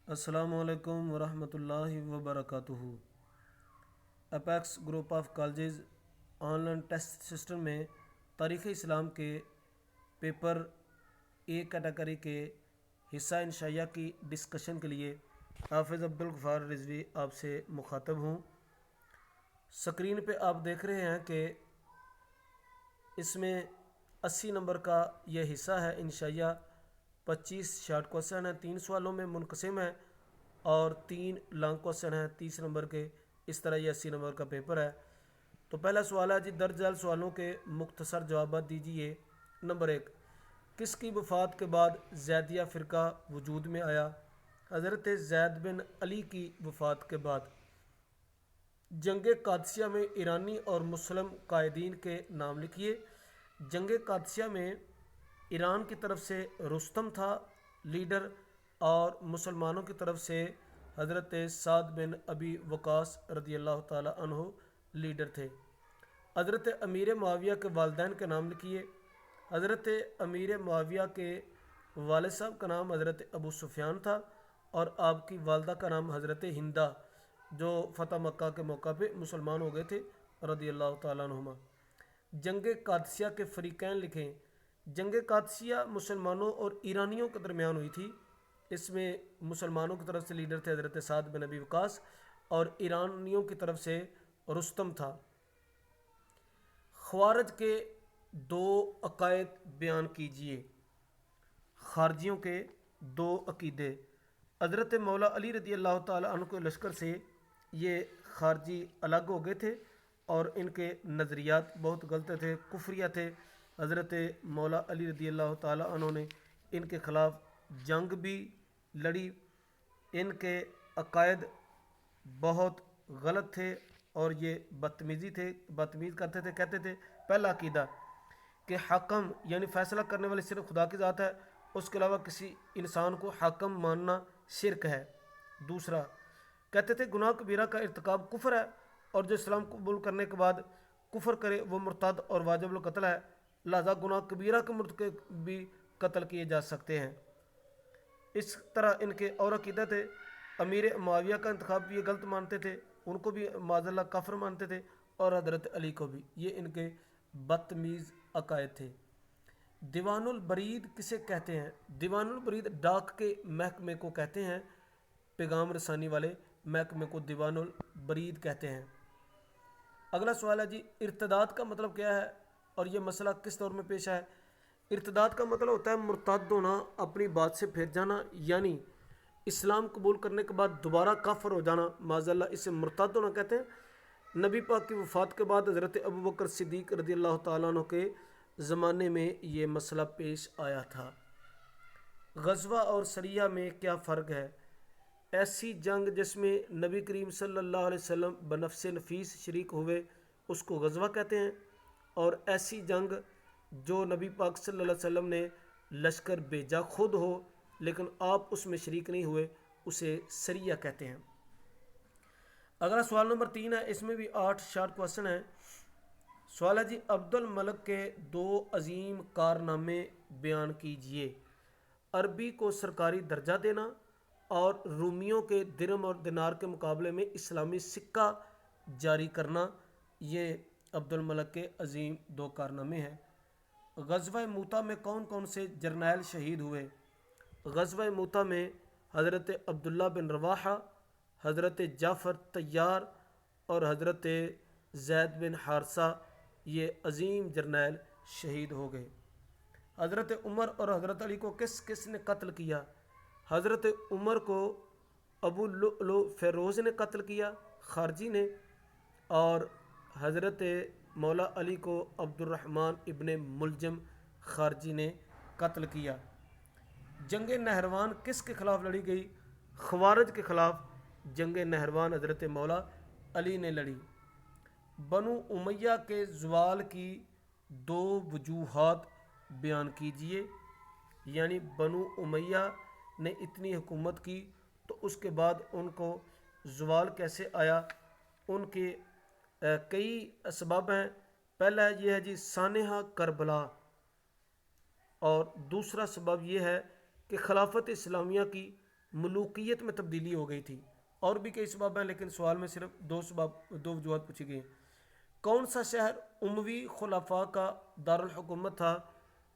السلام علیکم ورحمۃ اللہ وبرکاتہ۔ Apex group of colleges on line test system میں تاریخ اسلام کے پیپر اے کیٹیگری کے حصہ انشائیہ کی ڈسکشن کے لیے حافظ عبدالغفار رضوی آپ سے مخاطب ہوں۔ سکرین پہ آپ دیکھ رہے ہیں کہ اس میں 80 نمبر کا یہ حصہ ہے انشائیہ۔ 25 شارٹ کوسچن ہیں، 3 سوالوں میں منقسم ہے اور 3 لانگ کوسچن ہیں 30 نمبر کے۔ اس طرح یہ 80 نمبر کا پیپر ہے۔ تو پہلا سوال ہے جی، درج ذیل سوالوں کے مختصر جوابات دیجیے۔ نمبر 1، کس کی وفات کے بعد زیدیہ فرقہ وجود میں آیا؟ حضرت زید بن علی کی وفات کے بعد۔ جنگ قادسیہ میں ایرانی اور مسلم قائدین کے نام لکھیے۔ جنگ قادسیہ میں ایران کی طرف سے رستم تھا لیڈر، اور مسلمانوں کی طرف سے حضرت سعد بن ابی وقاص رضی اللہ تعالی عنہ لیڈر تھے۔ حضرت امیر معاویہ کے والدین کے نام لکھیے۔ حضرت امیر معاویہ کے والد صاحب کا نام حضرت ابو سفیان تھا، اور آپ کی والدہ کا نام حضرت ہندہ، جو فتح مکہ کے موقع پہ مسلمان ہو گئے تھے رضی اللہ تعالیٰ عنہما۔ جنگ قادسیہ کے فریقین لکھیں۔ جنگ قادسیہ مسلمانوں اور ایرانیوں کے درمیان ہوئی تھی۔ اس میں مسلمانوں کی طرف سے لیڈر تھے حضرت سعد بن ابی وقاص، اور ایرانیوں کی طرف سے رستم تھا۔ خوارج کے 2 عقائد بیان کیجیے۔ خارجیوں کے 2 عقیدے۔ حضرت مولا علی رضی اللہ تعالیٰ عنہ کے لشکر سے یہ خارجی الگ ہو گئے تھے، اور ان کے نظریات بہت غلط تھے، کفریہ تھے۔ حضرت مولا علی رضی اللہ تعالیٰ عنہ نے ان کے خلاف جنگ بھی لڑی۔ ان کے عقائد بہت غلط تھے اور یہ بدتمیز کرتے تھے۔ کہتے تھے پہلا عقیدہ کہ حاکم یعنی فیصلہ کرنے والی صرف خدا کی ذات ہے، اس کے علاوہ کسی انسان کو حاکم ماننا شرک ہے۔ دوسرا کہتے تھے گناہ کبیرہ کا ارتکاب کفر ہے، اور جو اسلام قبول کرنے کے بعد کفر کرے وہ مرتد اور واجب القتل ہے، لہذا گناہ کبیرہ کے مرتکب بھی قتل کیے جا سکتے ہیں۔ اس طرح ان کے اور عقیدہ تھے۔ امیر معاویہ کا انتخاب بھی یہ غلط مانتے تھے، ان کو بھی معاذ اللہ کافر مانتے تھے، اور حضرت علی کو بھی۔ یہ ان کے بدتمیز عقائد تھے۔ دیوان البرید کسے کہتے ہیں؟ دیوان البرید ڈاک کے محکمے کو کہتے ہیں، پیغام رسانی والے محکمے کو دیوان البرید کہتے ہیں۔ اگلا سوال ہے جی، ارتداد کا مطلب کیا ہے اور یہ مسئلہ کس دور میں پیش ہے؟ ارتداد کا مطلب ہوتا ہے مرتد ہونا، اپنی بات سے پھر جانا، یعنی اسلام قبول کرنے کے بعد دوبارہ کافر ہو جانا، معاذ اللہ اسے مرتد ہونا کہتے ہیں۔ نبی پاک کی وفات کے بعد حضرت ابو بکر صدیق رضی اللہ تعالیٰ عنہ کے زمانے میں یہ مسئلہ پیش آیا تھا۔ غزوہ اور سریہ میں کیا فرق ہے؟ ایسی جنگ جس میں نبی کریم صلی اللہ علیہ وسلم بنفس نفیس شریک ہوئے اس کو غزوہ کہتے ہیں، اور ایسی جنگ جو نبی پاک صلی اللہ علیہ وسلم نے لشکر بھیجا خود ہو لیکن آپ اس میں شریک نہیں ہوئے، اسے سریہ کہتے ہیں۔ اگلا سوال نمبر 3 ہے، اس میں بھی 8 شارٹ کوسچن ہیں۔ سوال ہے جی، عبد الملک کے 2 عظیم کارنامے بیان کیجیے۔ عربی کو سرکاری درجہ دینا اور رومیوں کے درہم اور دینار کے مقابلے میں اسلامی سکہ جاری کرنا، یہ عبد الملک کے عظیم 2 کارنامے ہیں۔ غزوہ موتا میں کون کون سے جرنیل شہید ہوئے؟ غزوہ موتا میں حضرت عبداللہ بن رواحہ، حضرت جعفر طیار اور حضرت زید بن حارثہ، یہ عظیم جرنیل شہید ہو گئے۔ حضرت عمر اور حضرت علی کو کس کس نے قتل کیا؟ حضرت عمر کو ابو لؤلؤ فیروز نے قتل کیا، خارجی نے، اور حضرت مولا علی کو عبد الرحمن ابن ملجم خارجی نے قتل کیا۔ جنگ نہروان کس کے خلاف لڑی گئی؟ خوارج کے خلاف جنگ نہروان حضرت مولا علی نے لڑی۔ بنو امیہ کے زوال کی 2 وجوہات بیان کیجیے، یعنی بنو امیہ نے اتنی حکومت کی تو اس کے بعد ان کو زوال کیسے آیا؟ ان کے کئی اسباب ہیں۔ پہلا یہ ہے جی سانحہ کربلا، اور دوسرا سبب یہ ہے کہ خلافت اسلامیہ کی ملوکیت میں تبدیلی ہو گئی تھی۔ اور بھی کئی اسباب ہیں لیکن سوال میں صرف دو وجوہات پوچھی گئی ہیں۔ کون سا شہر اموی خلفاء کا دارالحکومت تھا؟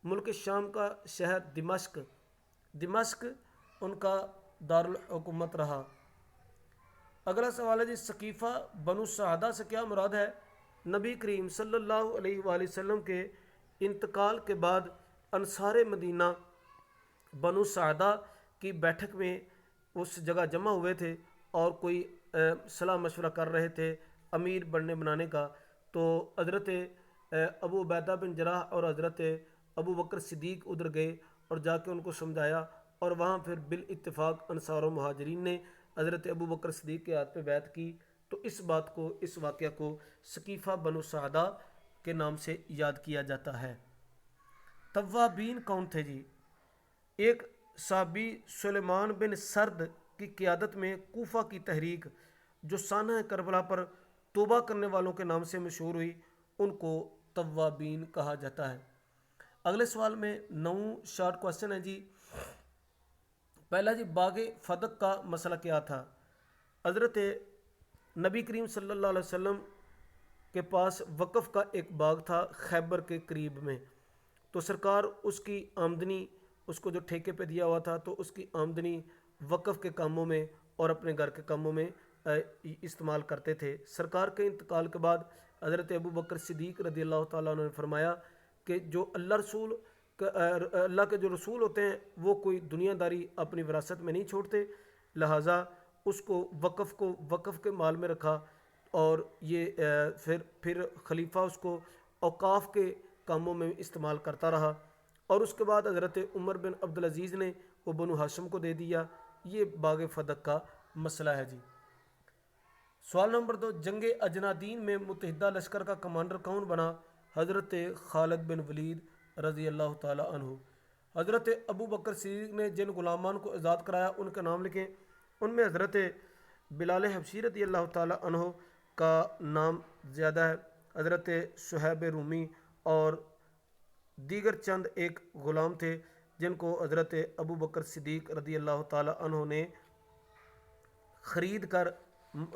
ملک شام کا شہر دمشق، دمشق ان کا دارالحکومت رہا۔ اگلا سوال ہے جی، ثقیفہ بنو سعدہ سے کیا مراد ہے؟ نبی کریم صلی اللہ علیہ وآلہ وسلم کے انتقال کے بعد انصار مدینہ بنو سعدہ کی بیٹھک میں اس جگہ جمع ہوئے تھے اور کوئی صلاح مشورہ کر رہے تھے امیر بنانے کا، تو حضرت ابو عبیدہ بن جراح اور حضرت ابو بکر صدیق ادھر گئے اور جا کے ان کو سمجھایا، اور وہاں پھر بالاتفاق انصار و مہاجرین نے حضرت ابو بکر صدیق کے ہاتھ پہ بیعت کی۔ تو اس واقعہ کو ثقیفہ بنو سعدہ کے نام سے یاد کیا جاتا ہے۔ توابین کون تھے جی؟ ایک صحابی سلیمان بن سرد کی قیادت میں کوفہ کی تحریک جو سانحہ کربلا پر توبہ کرنے والوں کے نام سے مشہور ہوئی، ان کو توابین کہا جاتا ہے۔ اگلے سوال میں 9 شارٹ کوسچن ہے جی۔ پہلا جی، باغ فدق کا مسئلہ کیا تھا؟ حضرت نبی کریم صلی اللہ علیہ وسلم کے پاس وقف کا ایک باغ تھا خیبر کے قریب میں، تو سرکار اس کی آمدنی، اس کو جو ٹھیکے پہ دیا ہوا تھا، تو اس کی آمدنی وقف کے کاموں میں اور اپنے گھر کے کاموں میں استعمال کرتے تھے۔ سرکار کے انتقال کے بعد حضرت ابو بکر صدیق رضی اللہ تعالیٰ عنہ نے فرمایا کہ جو اللہ کے جو رسول ہوتے ہیں وہ کوئی دنیا داری اپنی وراثت میں نہیں چھوڑتے، لہٰذا اس کو وقف کے مال میں رکھا، اور یہ پھر خلیفہ اس کو اوقاف کے کاموں میں استعمال کرتا رہا، اور اس کے بعد حضرت عمر بن عبدالعزیز نے وہ بنو ہاشم کو دے دیا۔ یہ باغ فدق کا مسئلہ ہے جی۔ سوال نمبر 2، جنگ اجنادین میں متحدہ لشکر کا کمانڈر کون بنا؟ حضرت خالد بن ولید رضی اللہ تعالی عنہ۔ حضرت ابو بکر صدیق نے جن غلامان کو آزاد کرایا ان کا نام لکھیں۔ ان میں حضرت بلال حبشی رضی اللہ تعالی عنہ کا نام زیادہ ہے، حضرت صہیب رومی اور دیگر چند ایک غلام تھے جن کو حضرت ابو بکر صدیق رضی اللہ تعالی عنہ نے خرید کر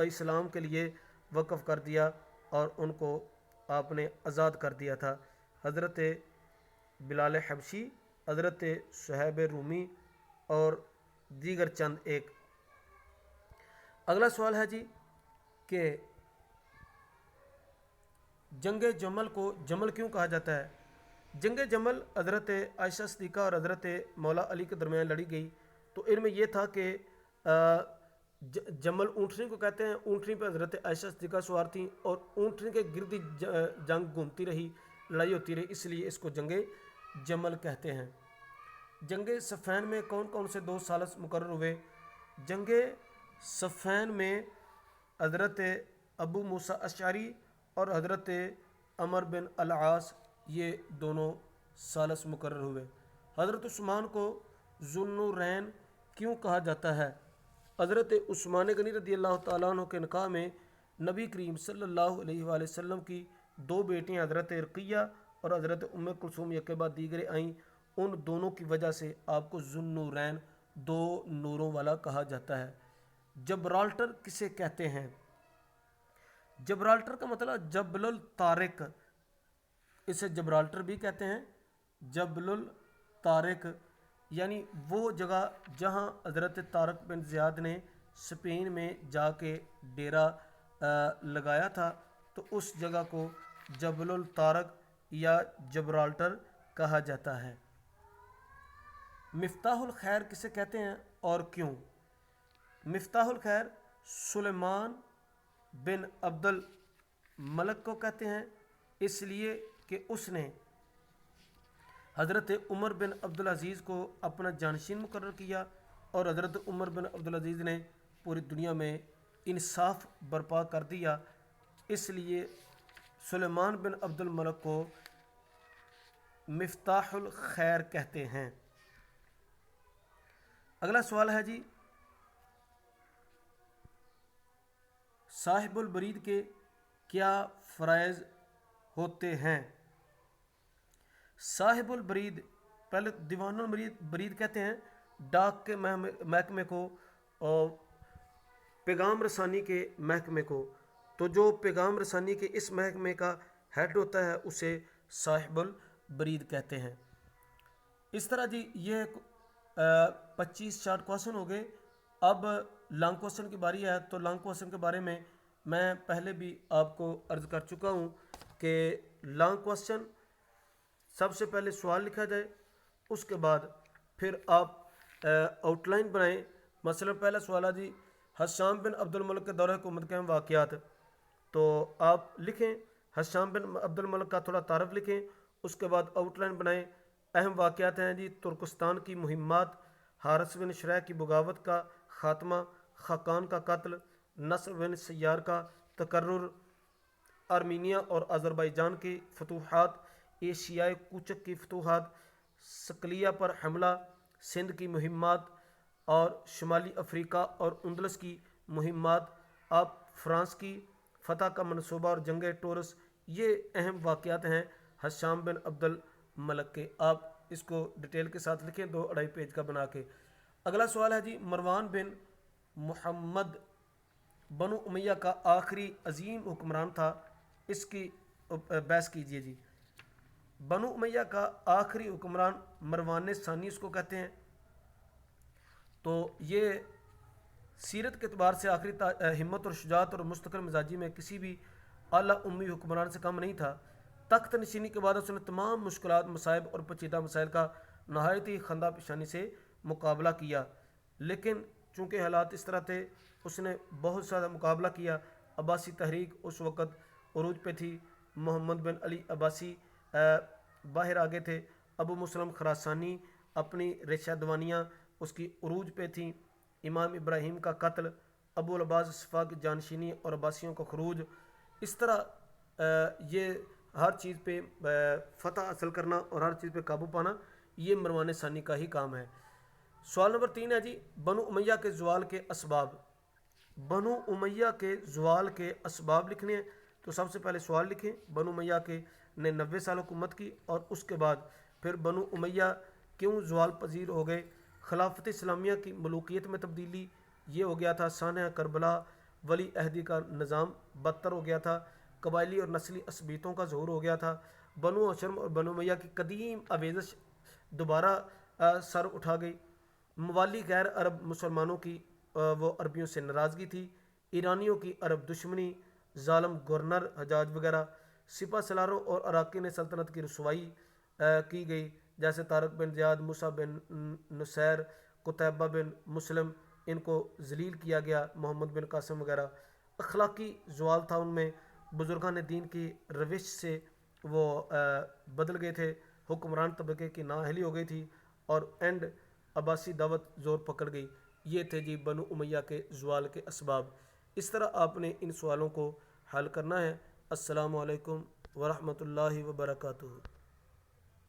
اسلام کے لیے وقف کر دیا اور ان کو آپ نے آزاد کر دیا تھا، حضرت بلال حبشی، حضرت صہیب رومی اور دیگر چند ایک۔ اگلا سوال ہے جی کہ جنگ جمل کو جمل کیوں کہا جاتا ہے؟ جنگ جمل حضرت عائشہ صدیقہ اور حضرت مولا علی کے درمیان لڑی گئی، تو ان میں یہ تھا کہ جمل اونٹنی کو کہتے ہیں، اونٹنی پہ حضرت عائشہ صدیقہ سوار تھیں اور اونٹنی کے گردی جنگ گھومتی رہی، لڑائی ہوتی رہی، اس لیے اس کو جنگ جمل کہتے ہیں۔ جنگ صفین میں کون کون سے 2 ثالث مقرر ہوئے؟ جنگ صفین میں حضرت ابو موسیٰ اشعری اور حضرت عمر بن العاص، یہ دونوں ثالث مقرر ہوئے۔ حضرت عثمان کو ذو النورین کیوں کہا جاتا ہے؟ حضرت عثمان غنی رضی اللہ تعالیٰ عنہ کے نکاح میں نبی کریم صلی اللہ علیہ وآلہ وسلم کی 2 بیٹیاں حضرت رقیہ اور حضرت ام کلثوم یک کے بعد دیگرے آئیں، ان دونوں کی وجہ سے آپ کو ذو النورین، 2 نوروں والا کہا جاتا ہے۔ جبرالٹر کسے کہتے ہیں؟ جبرالٹر کا مطلب جبل الطارق، اسے جبرالٹر بھی کہتے ہیں، جبل الطارق، یعنی وہ جگہ جہاں حضرت طارق بن زیاد نے اسپین میں جا کے ڈیرا لگایا تھا، تو اس جگہ کو جبل الطارق یا جبرالٹر کہا جاتا ہے۔ مفتاح الخیر کسے کہتے ہیں اور کیوں؟ مفتاح الخیر سلیمان بن عبد الملک کو کہتے ہیں، اس لیے کہ اس نے حضرت عمر بن عبدالعزیز کو اپنا جانشین مقرر کیا، اور حضرت عمر بن عبدالعزیز نے پوری دنیا میں انصاف برپا کر دیا، اس لیے سلیمان بن عبد الملک کو مفتاح الخیر کہتے ہیں۔ اگلا سوال ہے جی، صاحب البرید کے کیا فرائض ہوتے ہیں؟ صاحب البرید، پہلے دیوان البرید کہتے ہیں، ڈاک کے محکمے کو اور پیغام رسانی کے محکمے کو. تو جو پیغام رسانی کے اس محکمے کا ہیڈ ہوتا ہے اسے صاحب البرید کہتے ہیں. اس طرح جی یہ 25 شارٹ کوشچن ہو گئے. اب لانگ کوشچن کی باری ہے. تو لانگ کوشچن کے بارے میں پہلے بھی آپ کو عرض کر چکا ہوں کہ لانگ کوشچن سب سے پہلے سوال لکھا جائے, اس کے بعد پھر آپ آؤٹ لائن بنائیں. مثلا پہلا سوال ہے جی حشام بن عبد الملک کے دورہ حکومت کے اہم واقعات. تو آپ لکھیں حشام بن عبد الملک کا تھوڑا تعارف لکھیں, اس کے بعد آؤٹ لائن بنائیں. اہم واقعات ہیں جی ترکستان کی مہمات, حارث بن شریح کی بغاوت کا خاتمہ, خاقان کا قتل, نصر بن سیار کا تقرر, آرمینیا اور آذربائیجان کی فتوحات, ایشیائے کوچک کی فتوحات, صقلیہ پر حملہ, سندھ کی مہمات اور شمالی افریقہ اور اندلس کی مہمات, آپ فرانس کی فتح کا منصوبہ اور جنگ ٹورس. یہ اہم واقعات ہیں حشام بن عبد الملک کے. آپ اس کو ڈیٹیل کے ساتھ لکھیں 2-2.5 پیج کا بنا کے. اگلا سوال ہے جی مروان بن محمد بنو امیہ کا آخری عظیم حکمران تھا, اس کی بحث کیجیے جی. بنو امیہ کا آخری حکمران مروان ثانی اس کو کہتے ہیں. تو یہ سیرت کے اعتبار سے آخری ہمت اور شجاعت اور مستقل مزاجی میں کسی بھی اعلیٰ امی حکمران سے کم نہیں تھا. تخت نشینی کے بعد اس نے تمام مشکلات, مصائب اور پیچیدہ مسائل کا نہایت ہی خندہ پیشانی سے مقابلہ کیا. لیکن چونکہ حالات اس طرح تھے اس نے بہت زیادہ مقابلہ کیا. عباسی تحریک اس وقت عروج پہ تھی. محمد بن علی عباسی باہر آگے تھے. ابو مسلم خراسانی اپنی ریشہ دوانیاں اس کی عروج پہ تھیں. امام ابراہیم کا قتل, ابو العباس صفا کی جانشینی اور عباسیوں کا خروج. اس طرح یہ ہر چیز پہ فتح حاصل کرنا اور ہر چیز پہ قابو پانا یہ مروان ثانی کا ہی کام ہے. سوال نمبر 3 ہے جی بنو امیہ کے زوال کے اسباب. بنو امیہ کے زوال کے اسباب لکھنے ہیں. تو سب سے پہلے سوال لکھیں بنو امیہ کے نے 90 سال حکومت کی, اور اس کے بعد پھر بنو امیہ کیوں زوال پذیر ہو گئے. خلافت اسلامیہ کی ملوکیت میں تبدیلی, یہ ہو گیا تھا سانحہ کربلا. ولی عہدی کا نظام بدتر ہو گیا تھا. قبائلی اور نسلی عصبیتوں کا ظہور ہو گیا تھا. بنو ہاشم اور بنو امیہ کی قدیم آویزش دوبارہ سر اٹھا گئی. موالی غیر عرب مسلمانوں کی وہ عربیوں سے ناراضگی تھی. ایرانیوں کی عرب دشمنی, ظالم گورنر حجاج وغیرہ. سپہ سالاروں اور اراکین سلطنت کی رسوائی کی گئی, جیسے طارق بن زیاد, موسیٰ بن نصیر, قتیبہ بن مسلم, ان کو ذلیل کیا گیا. محمد بن قاسم وغیرہ. اخلاقی زوال تھا ان میں. بزرگان دین کی روش سے وہ بدل گئے تھے. حکمران طبقے کی نااہلی ہو گئی تھی اور اینڈ عباسی دعوت زور پکڑ گئی. یہ تھے جی بنو امیہ کے زوال کے اسباب. اس طرح آپ نے ان سوالوں کو حل کرنا ہے. السلام علیکم ورحمۃ اللہ وبرکاتہ.